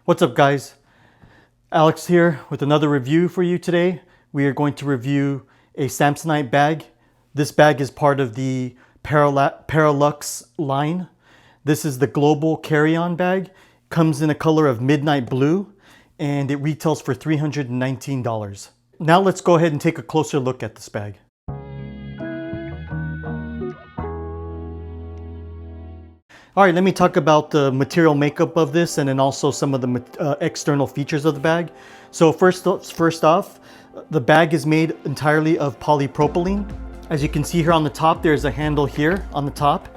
What's up, guys? Alex here with another review for you today. We are going to review a Samsonite bag. This bag is part of the Paralux line. This is the global carry-on bag. Comes in a color of midnight blue and it retails for $319. Now let's go ahead and take a closer look at this bag. All right, let me talk about the material makeup of this and then also some of the external features of the bag. So first off, the bag is made entirely of polypropylene. As you can see here on the top, there's a handle here on the top,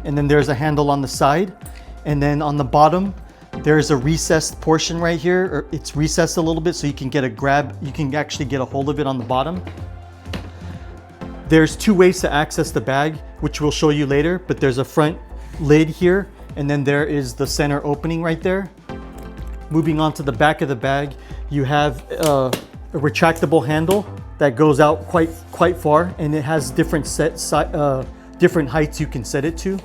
and then there's a handle on the side. And then on the bottom, there's a recessed portion right here, or it's recessed a little bit so you can get a grab, you can actually get a hold of it on the bottom. There's two ways to access the bag, which we'll show you later, but there's a front lid here, and then there is the center opening right there. Moving on to the back of the bag, you have a retractable handle that goes out quite far, and it has different different heights you can set it to.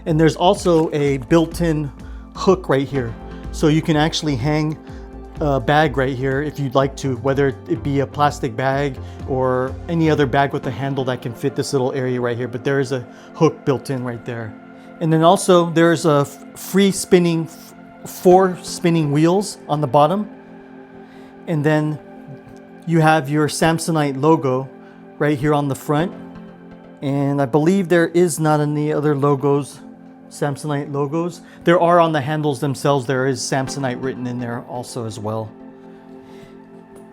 And there's also a built-in hook right here, so you can actually hang a bag right here if you'd like to, whether it be a plastic bag or any other bag with a handle that can fit this little area right here. But there is a hook built in right there. And then also there's a free spinning, 4 spinning wheels on the bottom. And then you have your Samsonite logo right here on the front. And I believe there is not any other logos, Samsonite logos. There are on the handles themselves. There is Samsonite written in there also as well.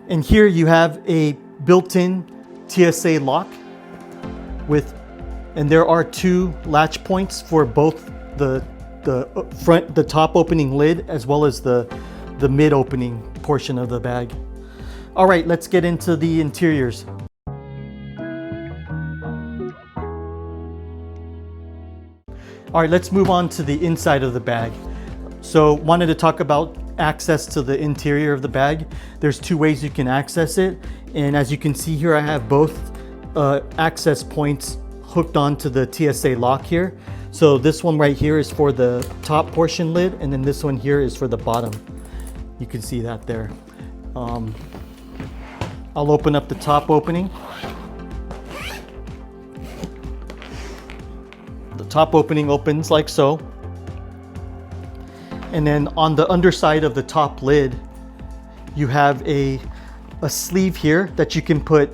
And here you have a built-in TSA lock and there are 2 latch points for both the top opening lid as well as the mid opening portion of the bag. All right, let's get into the interiors. All right, let's move on to the inside of the bag. So wanted to talk about access to the interior of the bag. There's 2 ways you can access it. And as you can see here, I have both access points hooked onto the TSA lock here. So this one right here is for the top portion lid, and then this one here is for the bottom. You can see that there. I'll open up the top opening. Top opening opens like so, and then on the underside of the top lid you have a sleeve here that you can put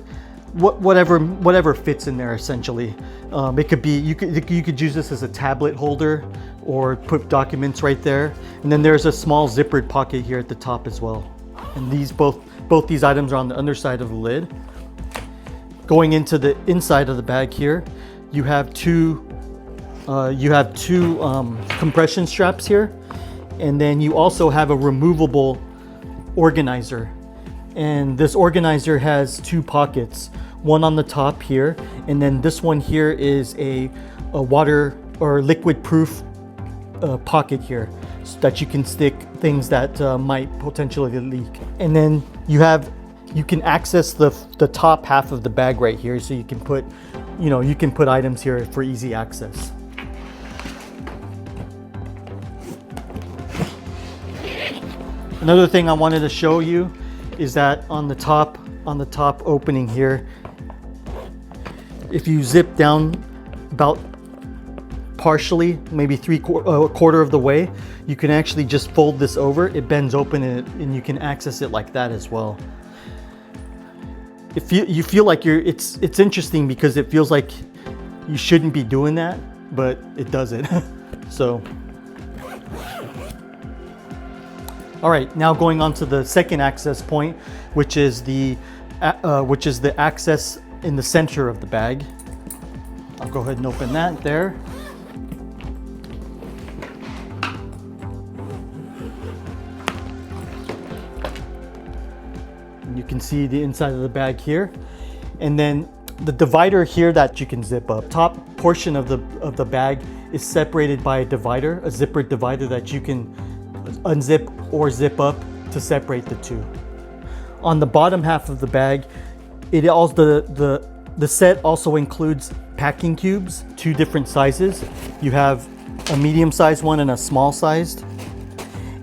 whatever fits in there essentially. It could be you could use this as a tablet holder or put documents right there. And then there's a small zippered pocket here at the top as well, and these both these items are on the underside of the lid. Going into the inside of the bag here, you have two compression straps here, and then you also have a removable organizer. And this organizer has 2 pockets, one on the top here, and then this one here is a water or liquid proof pocket here, so that you can stick things that might potentially leak. And then you can access the top half of the bag right here, so you can put items here for easy access. Another thing I wanted to show you is that on the top opening here, if you zip down about partially, maybe a quarter of the way, you can actually just fold this over. It bends open and you can access it like that as well. You feel like it's interesting because it feels like you shouldn't be doing that, but it does it. So. All right, now going on to the second access point, which is the access in the center of the bag. I'll go ahead and open that there. And you can see the inside of the bag here, and then the divider here that you can zip up. Top portion of the bag is separated by a divider, a zippered divider that you can unzip or zip up to separate the 2. On the bottom half of the bag, the set also includes packing cubes, 2 different sizes. You have a medium-sized one and a small-sized.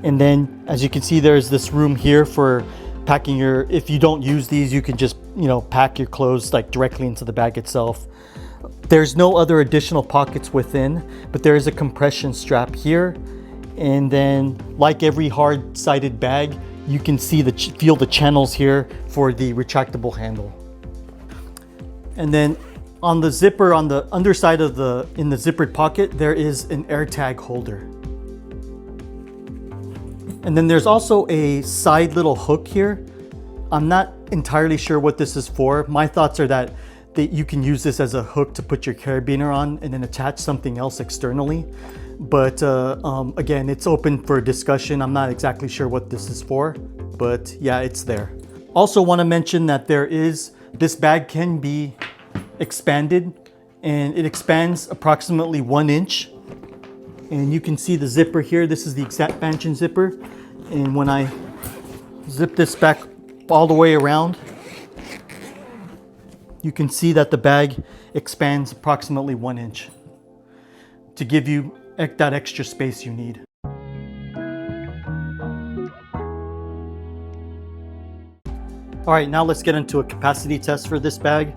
And then as you can see, there's this room here for packing your, if you don't use these, you can just, you know, pack your clothes like directly into the bag itself. There's no other additional pockets within, but there is a compression strap here. And then like every hard-sided bag, you can see feel the channels here for the retractable handle. And then on the zipper, on the underside of in the zippered pocket, there is an AirTag holder. And then there's also a side little hook here. I'm not entirely sure what this is for. My thoughts are that you can use this as a hook to put your carabiner on and then attach something else externally. But again, it's open for discussion. I'm not exactly sure what this is for, but yeah, it's there. Also want to mention that this bag can be expanded, and it expands approximately 1 inch. And you can see the zipper here. This is the expansion zipper. And when I zip this back all the way around, you can see that the bag expands approximately 1 inch to give you that extra space you need. All right, now let's get into a capacity test for this bag.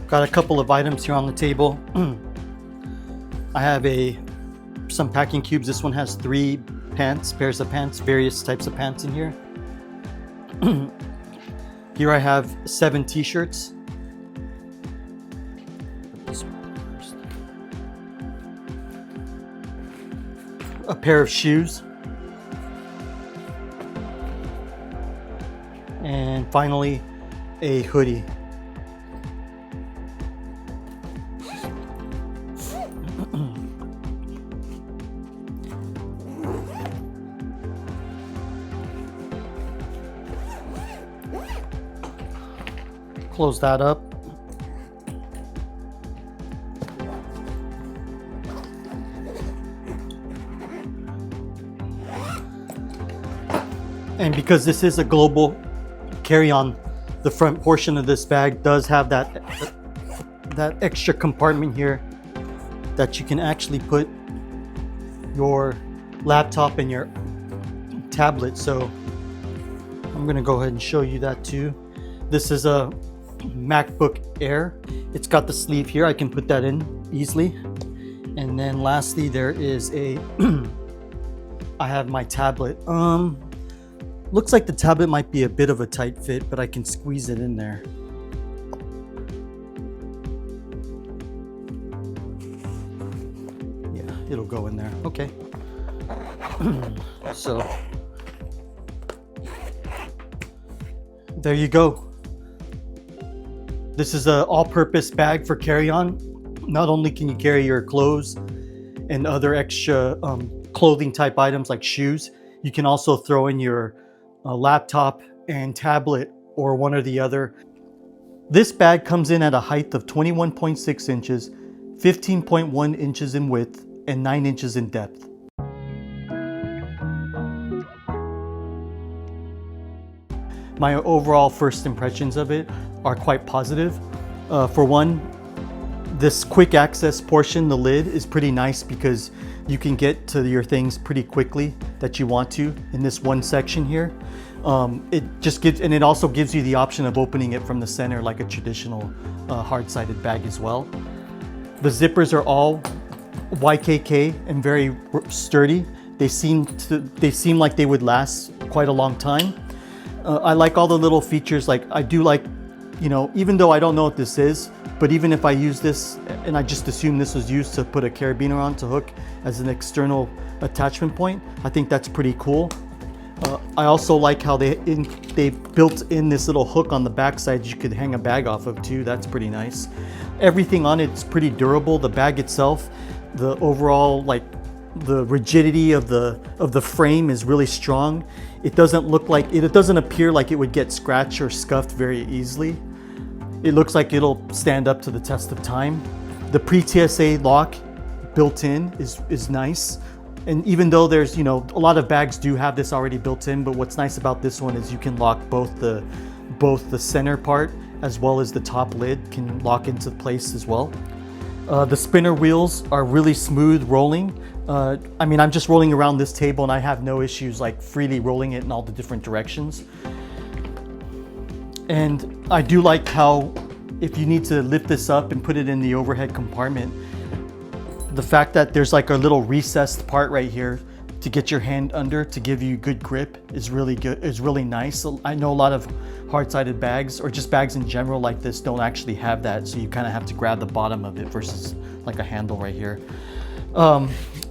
Got a couple of items here on the table. I have some packing cubes. This one has 3 pairs of pants, various types of pants in here. Here I have 7 t-shirts. A pair of shoes. And finally, a hoodie. Close that up. And because this is a global carry-on, the front portion of this bag does have that extra compartment here that you can actually put your laptop and your tablet. So I'm gonna go ahead and show you that too. This is a MacBook Air. It's got the sleeve here. I can put that in easily. And then lastly, there is I have my tablet. Looks like the tablet might be a bit of a tight fit, but I can squeeze it in there. Yeah, it'll go in there. Okay. So there you go. This is an all-purpose bag for carry-on. Not only can you carry your clothes and other extra clothing type items like shoes, you can also throw in your laptop and tablet or one or the other. This bag comes in at a height of 21.6 inches, 15.1 inches in width, and 9 inches in depth. My overall first impressions of it are quite positive. For one, this quick access portion, the lid, is pretty nice because you can get to your things pretty quickly that you want to in this one section here. It also gives you the option of opening it from the center like a traditional hard-sided bag as well. The zippers are all YKK and very sturdy. They seem like they would last quite a long time. I like all the little features. Like I do like, you know, even though I don't know what this is, but even if I use this and I just assume this was used to put a carabiner on to hook as an external attachment point, I think that's pretty cool. I also like how they built in this little hook on the back side you could hang a bag off of too. That's pretty nice. Everything on it's pretty durable. The bag itself, the overall the rigidity of the frame is really strong. It doesn't appear like it would get scratched or scuffed very easily. It looks like it'll stand up to the test of time. The pre-TSA lock built in is nice. And even though there's, you know, a lot of bags do have this already built in, but what's nice about this one is you can lock both the center part as well as the top lid can lock into place as well. The spinner wheels are really smooth rolling. I mean, I'm just rolling around this table and I have no issues like freely rolling it in all the different directions. And I do like how if you need to lift this up and put it in the overhead compartment, the fact that there's like a little recessed part right here to get your hand under to give you good grip is really good, is really nice. So I know a lot of hard-sided bags or just bags in general like this don't actually have that, so you kind of have to grab the bottom of it versus like a handle right here.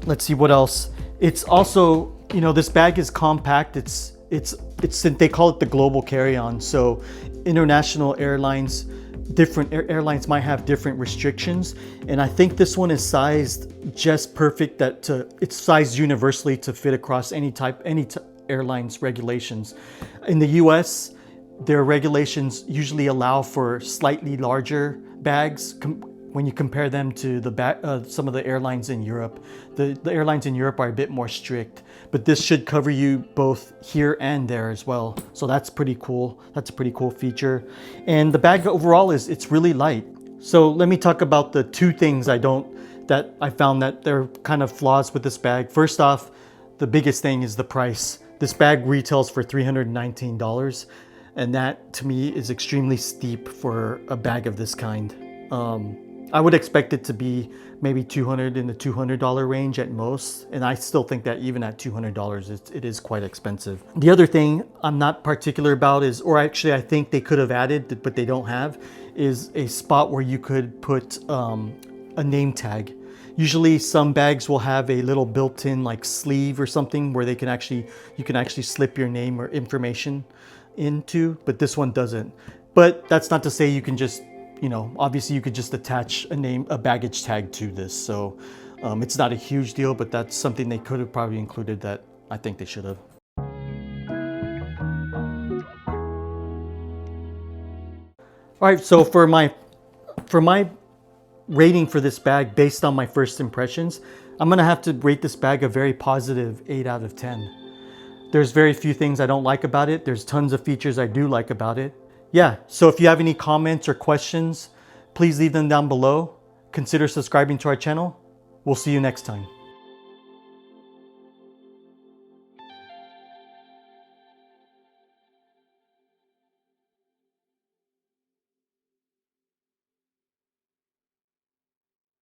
Let's see what else. It's also, you know, this bag is compact. It's they call it the global carry-on. So international airlines, different airlines might have different restrictions, and I think this one is sized just perfect it's sized universally to fit across any airlines regulations. In the US, their regulations usually allow for slightly larger bags when you compare them to some of the airlines in Europe. The airlines in Europe are a bit more strict, but this should cover you both here and there as well. So that's pretty cool. That's a pretty cool feature. And the bag overall it's really light. So let me talk about the two things that I found that they're kind of flaws with this bag. First off, the biggest thing is the price. This bag retails for $319, and that to me is extremely steep for a bag of this kind. I would expect it to be maybe $200 in the $200 range at most, and I still think that even at $200 it is quite expensive. The other thing I'm not particular about is, or actually I think they could have added but they don't have, is a spot where you could put a name tag. Usually some bags will have a little built-in like sleeve or something where you can actually slip your name or information into, but this one doesn't. But that's not to say you can just, you know, obviously you could just attach a baggage tag to this. So it's not a huge deal, but that's something they could have probably included that I think they should have. All right, so for my rating for this bag based on my first impressions, I'm gonna have to rate this bag a very positive 8 out of 10. There's very few things I don't like about it. There's tons of features I do like about it. Yeah, so if you have any comments or questions, please leave them down below. Consider subscribing to our channel. We'll see you next time.